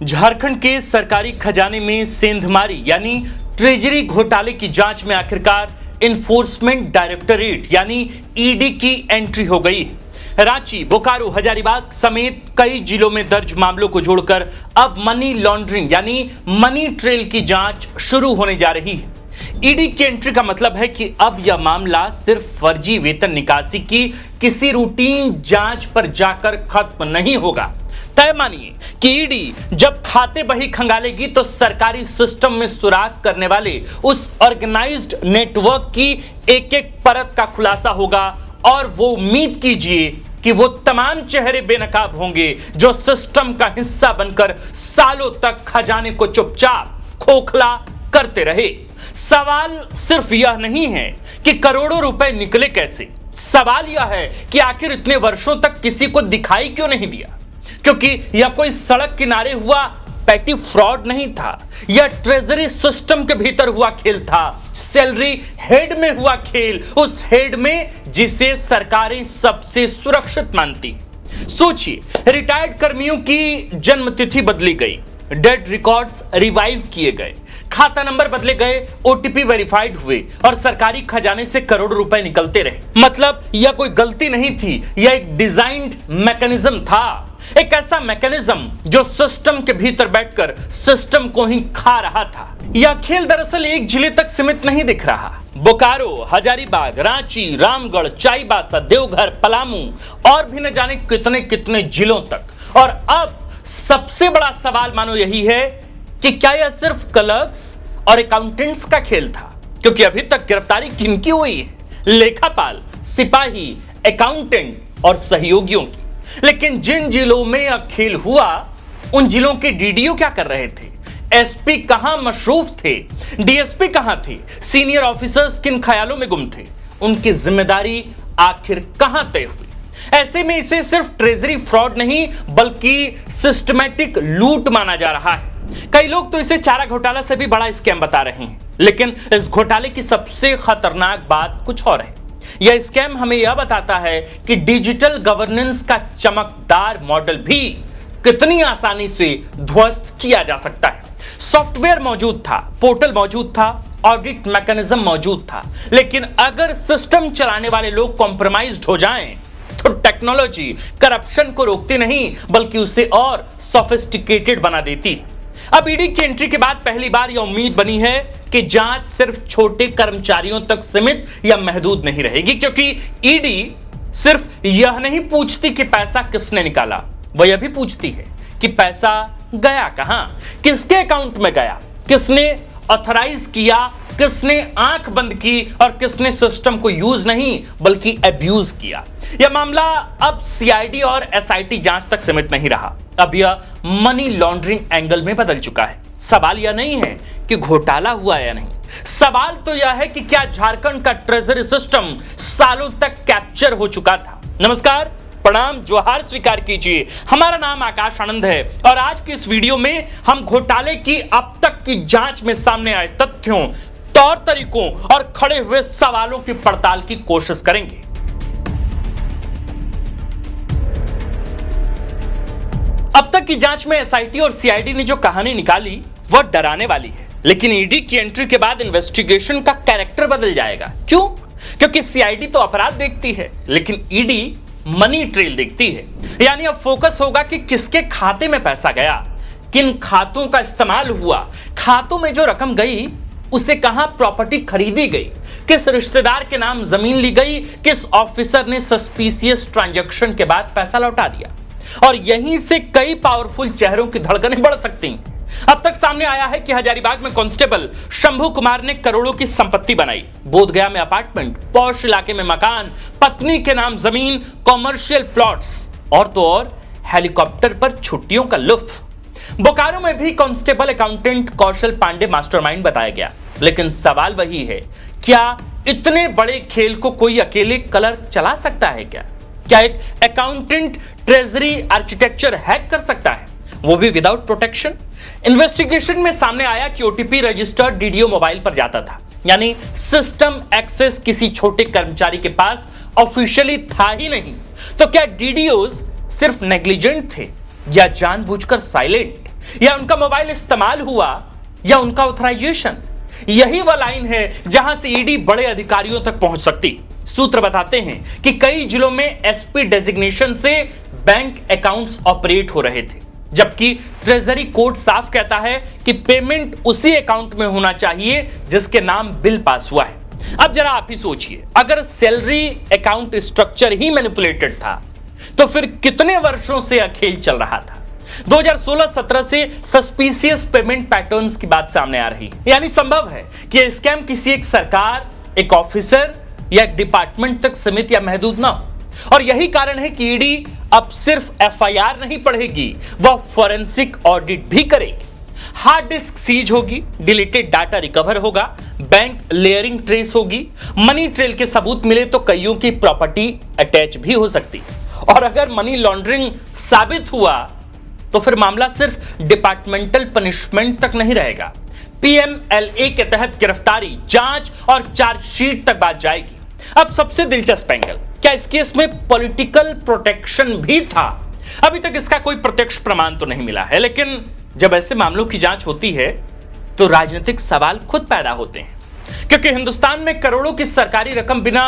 झारखंड के सरकारी खजाने में सेंधमारी यानी ट्रेजरी घोटाले की जांच में आखिरकार इन्फोर्समेंट डायरेक्टोरेट यानी ईडी की एंट्री हो गई। रांची, बोकारो, हजारीबाग समेत कई जिलों में दर्ज मामलों को जोड़कर अब मनी लॉन्ड्रिंग यानी मनी ट्रेल की जांच शुरू होने जा रही है। ईडी की एंट्री का मतलब है कि अब यह मामला सिर्फ फर्जी वेतन निकासी की किसी रूटीन जांच पर जाकर खत्म नहीं होगा। तय मानिए कि ईडी जब खाते बही खंगालेगी तो सरकारी सिस्टम में सुराग करने वाले उस ऑर्गेनाइज्ड नेटवर्क की एक एक परत का खुलासा होगा और वो उम्मीद कीजिए कि वो तमाम चेहरे बेनकाब होंगे जो सिस्टम का हिस्सा बनकर सालों तक खजाने को चुपचाप खोखला करते रहे। सवाल सिर्फ यह नहीं है कि करोड़ों रुपए निकले कैसे, सवाल यह है कि आखिर इतने वर्षों तक किसी को दिखाई क्यों नहीं दिया, क्योंकि यह कोई सड़क किनारे हुआ पैटी फ्रॉड नहीं था, यह ट्रेजरी सिस्टम के भीतर हुआ खेल था, सैलरी हेड में हुआ खेल, उस हेड में जिसे सरकारें सबसे सुरक्षित मानती। सोचिए, रिटायर्ड कर्मियों की जन्मतिथि बदली गई, डेड रिकॉर्ड्स रिवाइव किए गए, खाता नंबर बदले गए, ओटीपी वेरीफाइड हुए और सरकारी खजाने से करोड़ों रुपए निकलते रहे। मतलब यह कोई गलती नहीं थी, यह एक डिजाइंड मैकेनिज्म था, एक ऐसा मैकेनिज्म जो सिस्टम के भीतर बैठकर सिस्टम को ही खा रहा था। यह खेल दरअसल एक जिले तक सीमित नहीं दिख रहा। बोकारो, हजारीबाग, रांची, रामगढ़, चाईबासा, देवघर, पलामू और भी न जाने कितने कितने जिलों तक। और अब सबसे बड़ा सवाल मानो यही है कि क्या यह सिर्फ क्लर्क्स और अकाउंटेंट्स का खेल था, क्योंकि अभी तक गिरफ्तारी किनकी हुई है? लेखापाल, सिपाही, अकाउंटेंट और सहयोगियों की। लेकिन जिन जिलों में यह खेल हुआ उन जिलों के डीडीओ क्या कर रहे थे? एसपी कहां मशरूफ थे? डीएसपी कहां थे? सीनियर ऑफिसर्स किन ख्यालों में गुम थे? उनकी जिम्मेदारी आखिर कहां तय हुई? ऐसे में इसे सिर्फ ट्रेजरी फ्रॉड नहीं बल्कि सिस्टमैटिक लूट माना जा रहा है। कई लोग तो इसे चारा घोटाला से भी बड़ा स्कैम बता रहे हैं, लेकिन इस घोटाले की सबसे खतरनाक बात कुछ और है। यह स्कैम हमें यह बताता है कि डिजिटल गवर्नेंस का चमकदार मॉडल भी कितनी आसानी से ध्वस्त किया जा सकता है। सॉफ्टवेयर मौजूद था, पोर्टल मौजूद था, ऑडिट मैकेनिज्म मौजूद था, लेकिन अगर सिस्टम चलाने वाले लोग कॉम्प्रोमाइज्ड हो जाएं तो टेक्नोलॉजी करप्शन को रोकती नहीं बल्कि उसे और सोफिस्टिकेटेड बना देती। अब ईडी की एंट्री के बाद पहली बार यह उम्मीद बनी है कि जांच सिर्फ छोटे कर्मचारियों तक सीमित या महदूद नहीं रहेगी, क्योंकि ईडी सिर्फ यह नहीं पूछती कि पैसा किसने निकाला, वह यह भी पूछती है कि पैसा गया कहां, किसके अकाउंट में गया, किसने ऑथराइज किया, किसने आंख बंद की और किसने सिस्टम को यूज नहीं बल्कि अब्यूज किया। यह मामला अब सीआईडी और एसआईटी जांच तक सीमित नहीं रहा, अब यह मनी लॉन्ड्रिंग एंगल में बदल चुका है। सवाल यह नहीं है कि घोटाला हुआ या नहीं, सवाल तो यह है कि क्या झारखंड का ट्रेजरी सिस्टम सालों तक कैप्चर हो चुका था। नमस्कार, प्रणाम, जोहार स्वीकार कीजिए। हमारा नाम आकाश आनंद है और आज की इस वीडियो में हम घोटाले की अब तक की जांच में सामने आए तथ्यों, तौर तरीकों और खड़े हुए सवालों की पड़ताल की कोशिश करेंगे। अब तक की जांच में एसआईटी और सीआईडी ने जो कहानी निकाली वह डराने वाली है, लेकिन ईडी की एंट्री के बाद इन्वेस्टिगेशन का कैरेक्टर बदल जाएगा। क्यों? क्योंकि सीआईडी तो अपराध देखती है लेकिन ईडी मनी ट्रेल देखती है। यानी अब फोकस होगा कि किसके खाते में पैसा गया, किन खातों का इस्तेमाल हुआ, खातों में जो रकम गई उसे कहां प्रॉपर्टी खरीदी गई, किस रिश्तेदार के नाम जमीन ली गई, किस ऑफिसर ने सस्पिशियस ट्रांजैक्शन के बाद पैसा लौटा दिया। और यहीं से कई पावरफुल चेहरों की धड़कनें बढ़ सकती हैं। अब तक सामने आया है कि हजारीबाग में कांस्टेबल शंभू कुमार ने करोड़ों की संपत्ति बनाई, बोधगया में अपार्टमेंट, पॉश इलाके में मकान, पत्नी के नाम जमीन, कॉमर्शियल प्लॉट्स और तो और हेलीकॉप्टर पर छुट्टियों का लुत्फ। बोकारो में भी कांस्टेबल अकाउंटेंट कौशल पांडे मास्टरमाइंड बताया गया, लेकिन सवाल वही है, क्या इतने बड़े खेल को कोई अकेले क्लर्क चला सकता है? क्या एक अकाउंटेंट ट्रेजरी आर्किटेक्चर हैक कर सकता है, वो भी विदाउट प्रोटेक्शन? इन्वेस्टिगेशन में सामने आया कि ओटीपी रजिस्टर्ड डीडीओ मोबाइल पर जाता था, यानी सिस्टम एक्सेस किसी छोटे कर्मचारी के पास ऑफिशियली था ही नहीं। तो क्या डीडीओज सिर्फ नेग्लिजेंट थे या जानबूझकर साइलेंट? या उनका मोबाइल इस्तेमाल हुआ या उनका ऑथराइजेशन। यही वह लाइन है जहां से ईडी बड़े अधिकारियों तक पहुंच सकती। सूत्र बताते हैं कि कई जिलों में एसपी डेजिग्नेशन से बैंक अकाउंट्स ऑपरेट हो रहे थे, जबकि ट्रेजरी कोड साफ कहता है कि पेमेंट उसी अकाउंट में होना चाहिए जिसके नाम बिल पास हुआ है। अब जरा आप ही सोचिए, अगर सैलरी अकाउंट स्ट्रक्चर ही मैनिपुलेटेड था तो फिर कितने वर्षों से यह खेल चल रहा था। 2016-17 से सस्पिशियस पेमेंट पैटर्न्स की बात सामने आ रही है। यानी संभव है कि यह स्कैम किसी एक सरकार, एक ऑफिसर या एक डिपार्टमेंट तक सीमित या महदूद ना हो। और यही कारण है कि ईडी अब सिर्फ एफआईआर नहीं पढ़ेगी, वह फॉरेंसिक ऑडिट भी करेगी। हार्ड डिस्क सीज होगी, डिलीटेड डाटा रिकवर होगा, बैंक लेयरिंग ट्रेस होगी, मनी ट्रेल के सबूत मिले तो कईयों की प्रॉपर्टी अटैच भी हो सकती। और अगर मनी लॉन्ड्रिंग साबित हुआ तो फिर मामला सिर्फ डिपार्टमेंटल पनिशमेंट तक नहीं रहेगा, पीएमएलए के तहत गिरफ्तारी, जांच और चार्जशीट तक बात जाएगी। अब सबसे दिलचस्प एंगल, क्या इस केस में पॉलिटिकल प्रोटेक्शन भी था? अभी तक इसका कोई प्रत्यक्ष प्रमाण तो नहीं मिला है, लेकिन जब ऐसे मामलों की जांच होती है तो राजनीतिक सवाल खुद पैदा होते हैं, क्योंकि हिंदुस्तान में करोड़ों की सरकारी रकम बिना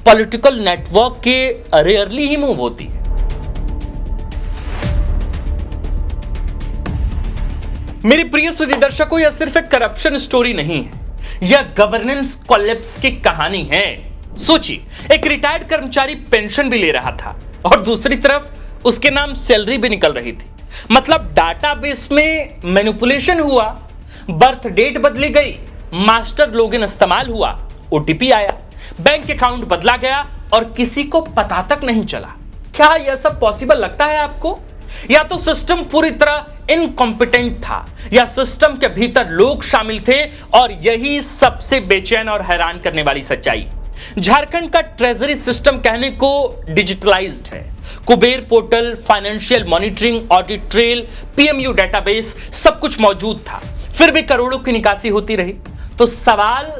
पॉलिटिकल नेटवर्क के रेयरली ही मूव होती है। मेरे प्रिय सुधी दर्शकों, यह सिर्फ एक करप्शन स्टोरी नहीं है, यह गवर्नेंस कोलैप्स की कहानी है। सोचिए, एक रिटायर्ड कर्मचारी पेंशन भी ले रहा था और दूसरी तरफ उसके नाम सैलरी भी निकल रही थी। मतलब डाटाबेस में मैनिपुलेशन हुआ, बर्थ डेट बदली गई, मास्टर लॉगिन इस्तेमाल हुआ, ओटीपी आया, बैंक अकाउंट बदला गया और किसी को पता तक नहीं चला। क्या यह सब पॉसिबल लगता है आपको? या तो सिस्टम पूरी तरह इनकॉम्पिटेंट था, या सिस्टम के भीतर लोग शामिल थे, और यही सबसे बेचैन और हैरान करने वाली सच्चाई। झारखंड का ट्रेजरी सिस्टम कहने को डिजिटलाइज्ड है। Kuber portal, financial monitoring, audit trail, PMU database, सब कुछ मौजूद था, फिर भी करोड़ों की निकासी होती रही। तो सवाल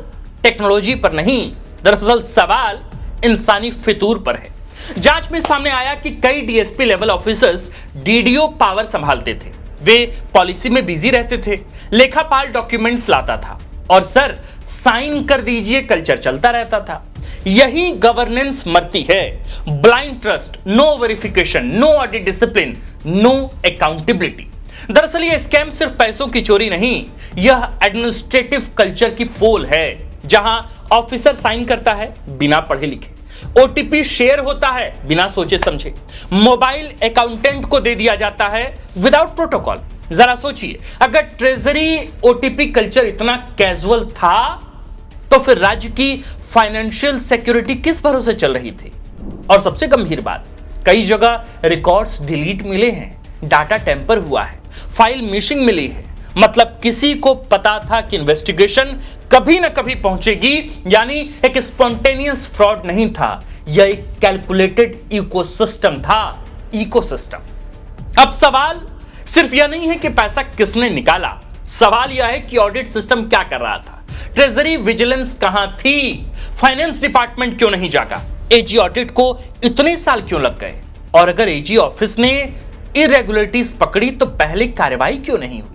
टेक्नोलॉजी पर नहीं, दरअसल सवाल इंसानी फितूर पर है। जांच में सामने आया कि कई DSP level officers DDO power संभालते थे, वे पॉलिसी में बिजी रहते थे, लेखापाल डॉक्यूमेंट्स लाता था और सर साइन कर दीजिए कल्चर चलता रहता था। यही गवर्नेंस मरती है। Blind trust, no verification, no audit discipline, no accountability. दरअसल यह स्कैम सिर्फ पैसों की चोरी नहीं, यह एडमिनिस्ट्रेटिव कल्चर की पोल है, जहां ऑफिसर साइन करता है बिना पढ़े लिखे, ओटीपी शेयर होता है बिना सोचे समझे, मोबाइल अकाउंटेंट को दे दिया जाता है विदाउट प्रोटोकॉल। जरा सोचिए, अगर ट्रेजरी ओटीपी कल्चर इतना कैजुअल था तो फिर राज्य की फाइनेंशियल सिक्योरिटी किस भरोसे चल रही थी? और सबसे गंभीर बात, कई जगह रिकॉर्ड्स डिलीट मिले हैं, डाटा टेम्पर हुआ है, फाइल मिसिंग मिली है। मतलब किसी को पता था कि इन्वेस्टिगेशन कभी ना कभी पहुंचेगी, यानी एक स्पॉन्टेनियस फ्रॉड नहीं था, यह एक कैलकुलेटेड इकोसिस्टम था। इकोसिस्टम। अब सवाल सिर्फ यह नहीं है कि पैसा किसने निकाला, सवाल यह है कि ऑडिट सिस्टम क्या कर रहा था, ट्रेजरी विजिलेंस कहां थी, फाइनेंस डिपार्टमेंट क्यों नहीं जागा, एजी ऑडिट को इतने साल क्यों लग गए, और अगर एजी ऑफिस ने इरेगुलरिटीज पकड़ी तो पहले कार्रवाई क्यों नहीं हुई?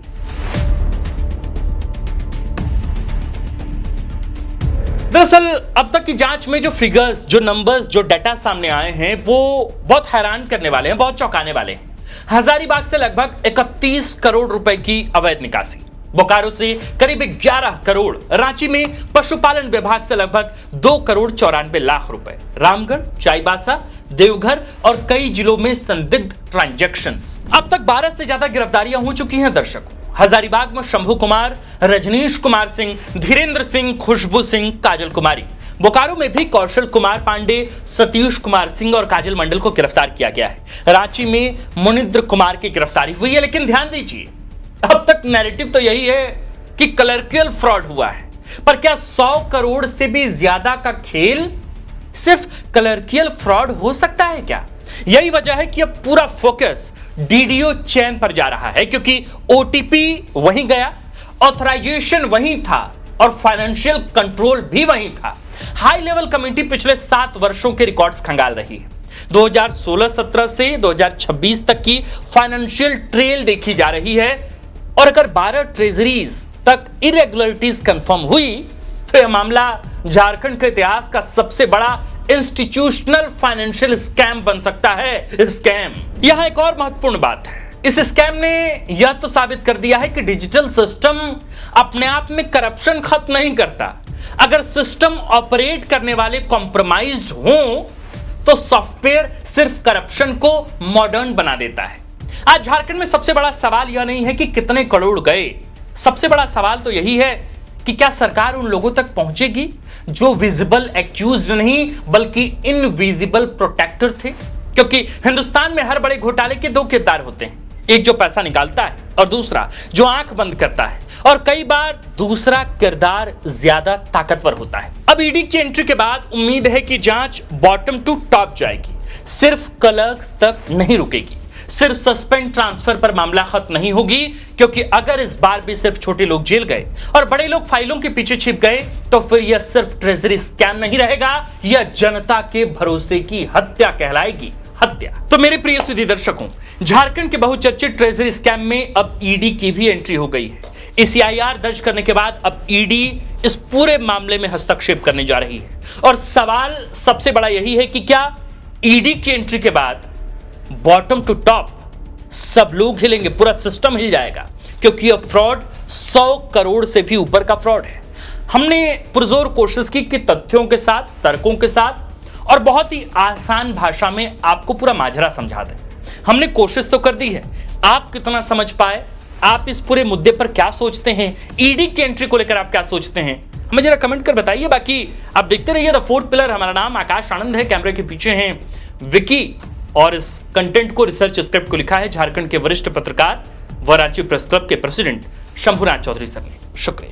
दरअसल अब तक की जांच में जो फिगर्स, जो नंबर्स, जो डाटा सामने आए हैं वो बहुत हैरान करने वाले हैं, बहुत चौंकाने वाले हैं। हजारीबाग से लगभग 31 करोड़ रुपए की अवैध निकासी, बोकारो से करीब 11 करोड़, रांची में पशुपालन विभाग से लगभग 2 करोड़ 94 लाख रुपए, रामगढ़, चाईबासा, देवघर और कई जिलों में संदिग्ध ट्रांजैक्शंस। अब तक 12 से ज्यादा गिरफ्तारियां हो चुकी हैं दर्शकों। हजारीबाग में शंभू कुमार, रजनीश कुमार सिंह, धीरेन्द्र सिंह, खुशबू सिंह, काजल कुमारी। बोकारो में भी कौशल कुमार पांडे, सतीश कुमार सिंह और काजल मंडल को गिरफ्तार किया गया है। रांची में मुनिंद्र कुमार की गिरफ्तारी हुई है, लेकिन ध्यान दीजिए, अब तक नैरेटिव तो यही है कि क्लर्कियल फ्रॉड हुआ है, पर क्या 100 करोड़ से भी ज्यादा का खेल सिर्फ क्लर्कियल फ्रॉड हो सकता है क्या? यही वजह है कि अब पूरा फोकस डीडीओ चैन पर जा रहा है, क्योंकि ओटीपी वहीं गया, ऑथराइजेशन वहीं था और फाइनेंशियल कंट्रोल भी वहीं था। हाई लेवल कमेटी पिछले 7 वर्षों के रिकॉर्ड्स खंगाल रही है। 2016-17 से 2026 तक की फाइनेंशियल ट्रेल देखी जा रही है और अगर 12 ट्रेजरीज तक इरेगुलरिटीज कंफर्म हुई तो यह मामला झारखंड के इतिहास का सबसे बड़ा इंस्टीट्यूशनल फाइनेंशियल स्कैम बन सकता है। स्कैम। यहां एक और महत्वपूर्ण बात है, इस स्कैम ने यह तो साबित कर दिया है कि डिजिटल सिस्टम अपने आप में करप्शन खत्म नहीं करता। अगर सिस्टम ऑपरेट करने वाले कॉम्प्रोमाइज्ड हों तो सॉफ्टवेयर सिर्फ करप्शन को मॉडर्न बना देता है। आज झारखंड में सबसे बड़ा सवाल यह नहीं है कि कितने करोड़ गए, सबसे बड़ा सवाल तो यही है कि क्या सरकार उन लोगों तक पहुंचेगी जो विजिबल एक्यूज्ड नहीं बल्कि इनविजिबल प्रोटेक्टर थे। क्योंकि हिंदुस्तान में हर बड़े घोटाले के दो किरदार होते हैं, एक जो पैसा निकालता है और दूसरा जो आंख बंद करता है, और कई बार दूसरा किरदार ज्यादा ताकतवर होता है। अब ईडी की एंट्री के बाद उम्मीद है कि जांच बॉटम टू टॉप जाएगी, सिर्फ क्लर्क्स तक नहीं रुकेगी, सिर्फ सस्पेंड ट्रांसफर पर मामला खत्म नहीं होगी। क्योंकि अगर इस बार भी सिर्फ छोटे लोग जेल गए और बड़े लोग फाइलों के पीछे छिप गए तो फिर यह सिर्फ ट्रेजरी स्कैम नहीं रहेगा, यह जनता के भरोसे की हत्या कहलाएगी। हत्या। तो मेरे प्रिय सुधी दर्शकों, झारखंड के बहुचर्चित ट्रेजरी स्कैम में अब ईडी की भी एंट्री हो गई है। एसीआईआर दर्ज करने के बाद अब ईडी इस पूरे मामले में हस्तक्षेप करने जा रही है और सवाल सबसे बड़ा यही है कि क्या ईडी की एंट्री के बाद बॉटम टू टॉप सब लोग हिलेंगे, पूरा सिस्टम हिल जाएगा। क्योंकि यह फ्रॉड 100 करोड़ से भी ऊपर का फ्रॉड है। हमने पुरजोर कोशिश की कि तथ्यों के साथ, तर्कों के साथ और बहुत ही आसान भाषा में आपको पूरा माजरा समझा दें। हमने कोशिश तो कर दी है, आप कितना समझ पाए, आप इस पूरे मुद्दे पर क्या सोचते हैं, ईडी की एंट्री को लेकर आप क्या सोचते हैं, हमें जरा कमेंट कर बताइए। बाकी आप देखते रहिए द फोर्थ पिलर। हमारा नाम आकाश आनंद है, कैमरे के पीछे हैं विकी और इस कंटेंट को, रिसर्च स्क्रिप्ट को लिखा है झारखंड के वरिष्ठ पत्रकार व रांची प्रेस क्लब के प्रेसिडेंट शंभुनाथ चौधरी सर ने। शुक्रिया।